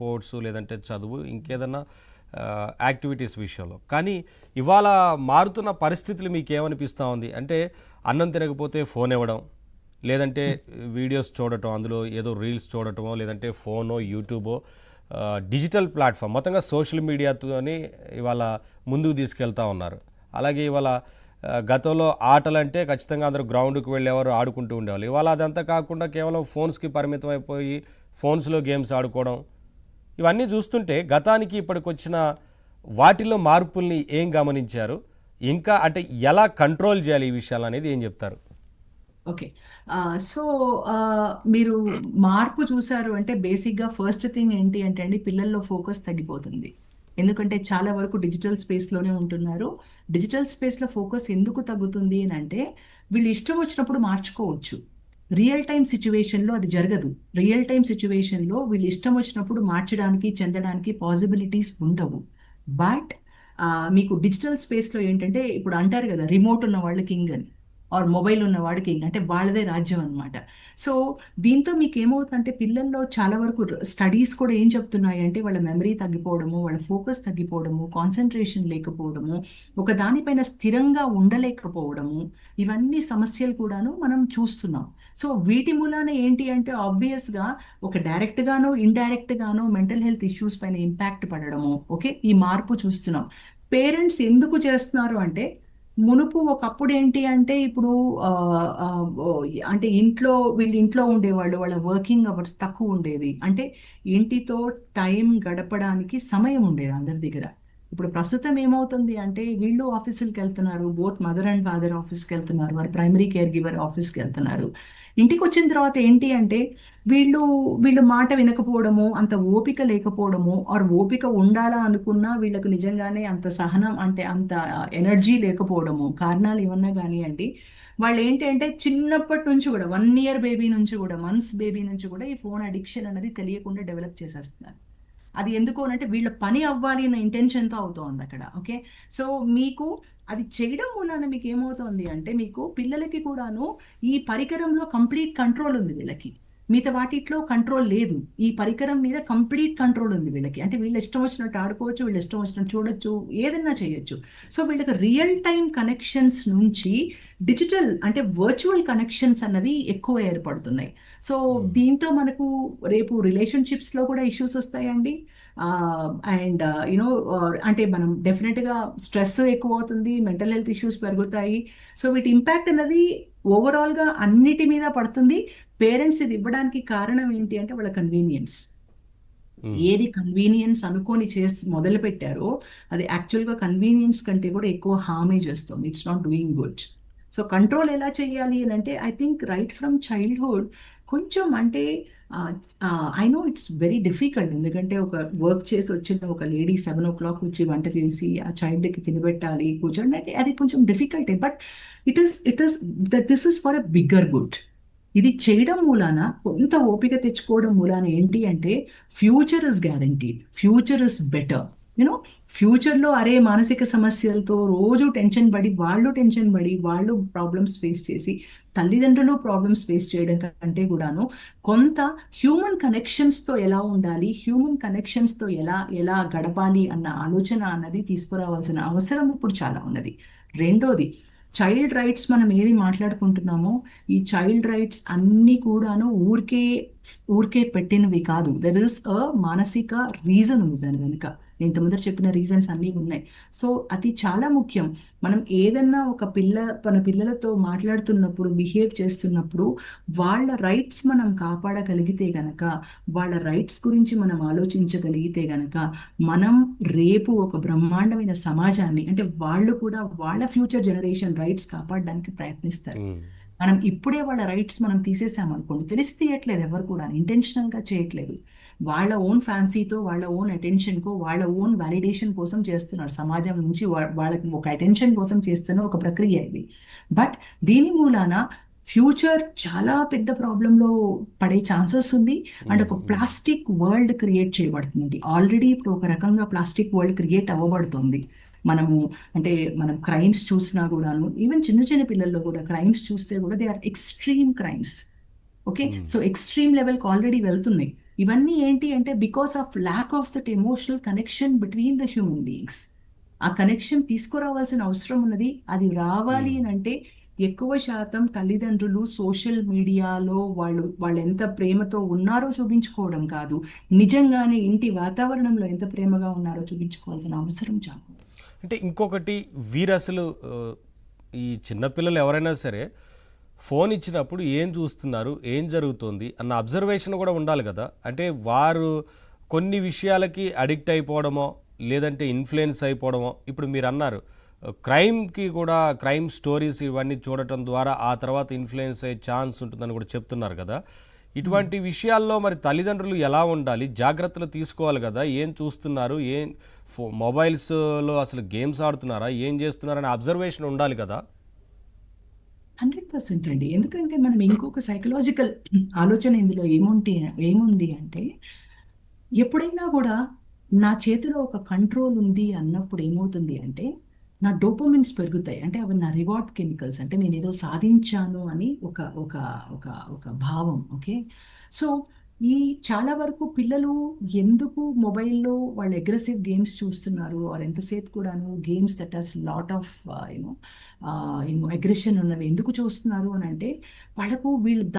Sports లేదంటే చదువు ఇంకేదన్నా యాక్టివిటీస్ విషయంలో. కానీ ఇవాళ మారుతున్న పరిస్థితులు మీకేమనిపిస్తూ ఉంది అంటే అన్నం తినకపోతే ఫోన్ ఇవ్వడం, లేదంటే వీడియోస్ చూడటం, అందులో ఏదో రీల్స్ చూడటమో, లేదంటే ఫోనో యూట్యూబో డిజిటల్ ప్లాట్ఫామ్ మొత్తంగా సోషల్ మీడియాతోని ఇవాళ ముందుకు తీసుకెళ్తా ఉన్నారు. అలాగే ఇవాళ గతంలో ఆటలంటే ఖచ్చితంగా అందరూ గ్రౌండ్కి వెళ్ళేవారు, ఆడుకుంటూ ఉండేవాళ్ళు. ఇవాళ అదంతా కాకుండా కేవలం ఫోన్స్కి పరిమితం అయిపోయి ఫోన్స్లో గేమ్స్ ఆడుకోవడం, ఇవన్నీ చూస్తుంటే గతానికి ఇప్పటికొచ్చిన వాటిల్లో మార్పుల్ని ఏం గమనించారు, ఇంకా అంటే ఎలా కంట్రోల్ చేయాలి ఈ విషయాలు అనేది ఏం చెప్తారు? ఓకే. సో, మీరు మార్పు చూసారు అంటే బేసిక్‌గా ఫస్ట్ థింగ్ ఏంటి అంటే అండి, పిల్లల్లో ఫోకస్ తగ్గిపోతుంది. ఎందుకంటే చాలా వరకు డిజిటల్ స్పేస్‌లోనే ఉంటున్నారు. డిజిటల్ స్పేస్‌లో ఫోకస్ ఎందుకు తగ్గుతుంది అనంటే, వీళ్ళు ఇష్టం వచ్చినప్పుడు మార్చుకోవచ్చు. రియల్ టైమ్ సిట్యుయేషన్‌లో అది జరగదు. రియల్ టైమ్ సిట్యుయేషన్‌లో వీళ్ళు ఇష్టం వచ్చినప్పుడు మార్చడానికి, చెందడానికి పాసిబిలిటీస్ ఉండవు. బట్ మీకు డిజిటల్ స్పేస్‌లో ఏంటంటే, ఇప్పుడు అంటారు కదా! రిమోట్ ఉన్న వాళ్ళు కింగ్ అని. ఆర్ మొబైల్ ఉన్న వాడికి అంటే వాళ్ళదే రాజ్యం అనమాట. సో దీంతో మీకు ఏమవుతుందంటే పిల్లల్లో చాలా వరకు స్టడీస్ కూడా ఏం చెప్తున్నాయి అంటే వాళ్ళ మెమరీ తగ్గిపోవడము, వాళ్ళ ఫోకస్ తగ్గిపోవడము, కాన్సన్ట్రేషన్ లేకపోవడము, ఒక దానిపైన స్థిరంగా ఉండలేకపోవడము, ఇవన్నీ సమస్యలు కూడాను మనం చూస్తున్నాం. సో వీటి మూలాన ఏంటి అంటే ఆబ్వియస్గా ఒక డైరెక్ట్ గానో ఇండైరెక్ట్ గానో మెంటల్ హెల్త్ ఇష్యూస్ పైన ఇంపాక్ట్ పడడము. ఓకే, ఈ మార్పు చూస్తున్నాం. పేరెంట్స్ ఎందుకు చేస్తున్నారు అంటే, మునుపు ఒకప్పుడు ఏంటి అంటే ఇప్పుడు ఆ, ఆ, ఓ, అంటే వీళ్ళు ఇంట్లో ఉండేవాళ్ళు, వాళ్ళ వర్కింగ్ అవర్స్ తక్కువ ఉండేది. అంటే ఇంటితో టైం గడపడానికి సమయం ఉండేది అందరి దగ్గర. ఇప్పుడు ప్రస్తుతం ఏమవుతుంది అంటే వీళ్ళు ఆఫీసులకు వెళ్తున్నారు, బోత్ మదర్ అండ్ ఫాదర్ ఆఫీస్కి వెళ్తున్నారు, వారు ప్రైమరీ కేర్ గివర్ ఆఫీస్కి వెళ్తున్నారు. ఇంటికి వచ్చిన తర్వాత ఏంటి అంటే వీళ్ళు వీళ్ళు మాట వినకపోవడము, అంత ఓపిక లేకపోవడము, ఆర్ ఓపిక ఉండాలా అనుకున్నా వీళ్ళకు నిజంగానే అంత సహనం అంటే అంత ఎనర్జీ లేకపోవడము, కారణాలు ఏమన్నా కానివ్వండి. వాళ్ళు ఏంటి అంటే చిన్నప్పటి నుంచి కూడా 1 ఇయర్ బేబీ నుంచి కూడా, మంత్స్ బేబీ నుంచి కూడా ఈ ఫోన్ అడిక్షన్ అనేది తెలియకుండా డెవలప్ చేసేస్తున్నారు. అది ఎందుకు అంటే వీళ్ళ పని అవ్వాలి అన్న ఇంటెన్షన్తో అవుతోంది అక్కడ. ఓకే, సో మీకు అది చేయడం మూలాన మీకు ఏమవుతోంది అంటే మీకు పిల్లలకి కూడాను ఈ పరికరంలో కంప్లీట్ కంట్రోల్ ఉంది వీళ్ళకి. మిగతా వాటిట్లో కంట్రోల్ లేదు. ఈ పరికరం మీద కంప్లీట్ కంట్రోల్ ఉంది వీళ్ళకి. అంటే వీళ్ళు ఇష్టం వచ్చినట్టు ఆడుకోవచ్చు, వీళ్ళు ఇష్టం వచ్చినట్టు చూడొచ్చు, ఏదైనా చేయొచ్చు. సో వీళ్ళకి రియల్ టైం కనెక్షన్స్ నుంచి డిజిటల్ అంటే వర్చువల్ కనెక్షన్స్ అన్నవి ఎక్కువ ఏర్పడుతున్నాయి. సో దీంతో మనకు రేపు రిలేషన్షిప్స్లో కూడా ఇష్యూస్ వస్తాయండి. అండ్ యునో అంటే మనం డెఫినెట్గా స్ట్రెస్ ఎక్కువ అవుతుంది, మెంటల్ హెల్త్ ఇష్యూస్ పెరుగుతాయి. సో వీటి ఇంపాక్ట్ అనేది ఓవరాల్గా అన్నిటి మీద పడుతుంది. పేరెంట్స్ ఇది ఇవ్వడానికి కారణం ఏంటి అంటే వాళ్ళ కన్వీనియన్స్. ఏది కన్వీనియన్స్ అనుకొని చేసి మొదలు పెట్టారో అది యాక్చువల్గా కన్వీనియన్స్ కంటే కూడా ఎక్కువ హామీ చేస్తుంది. It's not doing good. So control ఎలా చేయాలి అని అంటే I think right from childhood కొంచెం అంటే I know it's very difficult. ఎందుకంటే ఒక వర్క్ చేసి వచ్చిన ఒక లేడీ 7 o'clock వచ్చి వంట చేసి ఆ చైల్డ్కి తినబెట్టాలి, కూర్చోండి అంటే అది కొంచెం డిఫికల్టే. But it is that this is for a bigger good. ఇది చేయడం మూలాన కొంత ఓపిక తెచ్చుకోవడం మూలాన ఏంటి అంటే future is guaranteed, future is better. You know ఫ్యూచర్లో అరే మానసిక సమస్యలతో రోజు టెన్షన్ పడి వాళ్ళు ప్రాబ్లమ్స్ ఫేస్ చేసి తల్లిదండ్రులు ప్రాబ్లమ్స్ ఫేస్ చేయడం కంటే కూడాను కొంత హ్యూమన్ కనెక్షన్స్తో ఎలా ఉండాలి, హ్యూమన్ కనెక్షన్స్తో ఎలా ఎలా గడపాలి అన్న ఆలోచన అన్నది తీసుకురావాల్సిన అవసరం ఇప్పుడు చాలా ఉన్నది. రెండోది, చైల్డ్ రైట్స్ మనం ఏది మాట్లాడుకుంటున్నామో ఈ చైల్డ్ రైట్స్ అన్నీ కూడాను ఊరికే ఊరికే పెట్టినవి కాదు. దర్ ఇస్ అ మానసిక రీజన్ ఉంది దాని వెనుక. నేను ఇంతకుముందర చెప్పిన రీజన్స్ అన్నీ ఉన్నాయి. సో అది చాలా ముఖ్యం. మనం ఏదన్నా మన పిల్లలతో మాట్లాడుతున్నప్పుడు, బిహేవ్ చేస్తున్నప్పుడు వాళ్ళ రైట్స్ మనం కాపాడగలిగితే గనక, వాళ్ళ రైట్స్ గురించి మనం ఆలోచించగలిగితే గనక మనం రేపు ఒక బ్రహ్మాండమైన సమాజాన్ని అంటే వాళ్ళు కూడా వాళ్ళ ఫ్యూచర్ జనరేషన్ రైట్స్ కాపాడడానికి ప్రయత్నిస్తారు. మనం ఇప్పుడే వాళ్ళ రైట్స్ మనం తీసేసామనుకోండి, తెలిసి తీయట్లేదు, ఎవరు కూడా ఇంటెన్షనల్గా చేయట్లేదు. వాళ్ళ ఓన్ ఫ్యాన్సీతో, వాళ్ళ ఓన్ అటెన్షన్కో, వాళ్ళ ఓన్ వ్యాలిడేషన్ కోసం చేస్తున్నారు. సమాజం నుంచి వాళ్ళకి ఒక అటెన్షన్ కోసం చేస్తున్న ఒక ప్రక్రియ ఇది. బట్ దీని మూలాన ఫ్యూచర్ చాలా పెద్ద ప్రాబ్లంలో పడే ఛాన్సెస్ ఉంది. అండ్ ఒక ప్లాస్టిక్ వరల్డ్ క్రియేట్ చేయబడుతుంది. ఆల్రెడీ ఇప్పుడు ఒక రకంగా ప్లాస్టిక్ వరల్డ్ క్రియేట్ అవ్వబడుతుంది. మనము అంటే మనం క్రైమ్స్ చూసినా కూడాను, ఈవెన్ చిన్న చిన్న పిల్లల్లో కూడా క్రైమ్స్ చూస్తే కూడా they are extreme crimes. Okay, so extreme లెవెల్కి ఆల్రెడీ వెళ్తున్నాయి. ఇవన్నీ ఏంటి అంటే because of lack of that emotional connection between the human beings. ఆ కనెక్షన్ తీసుకురావాల్సిన అవసరం ఉన్నది. అది రావాలి అని అంటే ఎక్కువ శాతం తల్లిదండ్రులు సోషల్ మీడియాలో వాళ్ళు ఎంత ప్రేమతో ఉన్నారో చూపించుకోవడం కాదు, నిజంగానే ఇంటి వాతావరణంలో ఎంత ప్రేమగా ఉన్నారో చూపించుకోవాల్సిన అవసరం చాలా. అంటే ఇంకొకటి వీరు అసలు ఈ చిన్నపిల్లలు ఎవరైనా సరే ఫోన్ ఇచ్చినప్పుడు ఏం చూస్తున్నారు, ఏం జరుగుతుంది అన్న అబ్జర్వేషన్ కూడా ఉండాలి కదా. అంటే వారు కొన్ని విషయాలకి అడిక్ట్ అయిపోవడమో లేదంటే ఇన్ఫ్లుయెన్స్ అయిపోవడమో, ఇప్పుడు మీరు అన్నారు క్రైమ్కి కూడా, క్రైమ్ స్టోరీస్ ఇవన్నీ చూడటం ద్వారా ఆ తర్వాత ఇన్ఫ్లుయెన్స్ అయ్యే ఛాన్స్ ఉంటుందని కూడా చెప్తున్నారు కదా. ఇటువంటి విషయాల్లో మరి తల్లిదండ్రులు ఎలా ఉండాలి, జాగ్రత్తలు తీసుకోవాలి కదా. ఏం చూస్తున్నారు, ఏం మొబైల్స్లో అసలు గేమ్స్ ఆడుతున్నారా, ఏం చేస్తున్నారనే అబ్జర్వేషన్ ఉండాలి కదా. 100% అండి. ఎందుకంటే మనం ఇంకొక సైకలాజికల్ ఆలోచన ఇందులో ఏముంది అంటే, ఎప్పుడైనా కూడా నా చేతిలో ఒక కంట్రోల్ ఉంది అన్నప్పుడు ఏమవుతుంది అంటే, నా డోపమిన్స్ పెరుగుతాయి. అంటే అవి నా రివార్డ్ కెమికల్స్. అంటే నేను ఏదో సాధించాను అని ఒక ఒక ఒక ఒక భావం. ఓకే. సో ఈ చాలా వరకు పిల్లలు ఎందుకు మొబైల్లో వాళ్ళు అగ్రెసివ్ గేమ్స్ చూస్తున్నారు, ఆర్ ఎంతసేపు కూడాను games that has lot of you know aggression ఉన్నవి ఎందుకు చూస్తున్నారు అని అంటే, వాళ్ళకు వీళ్ళు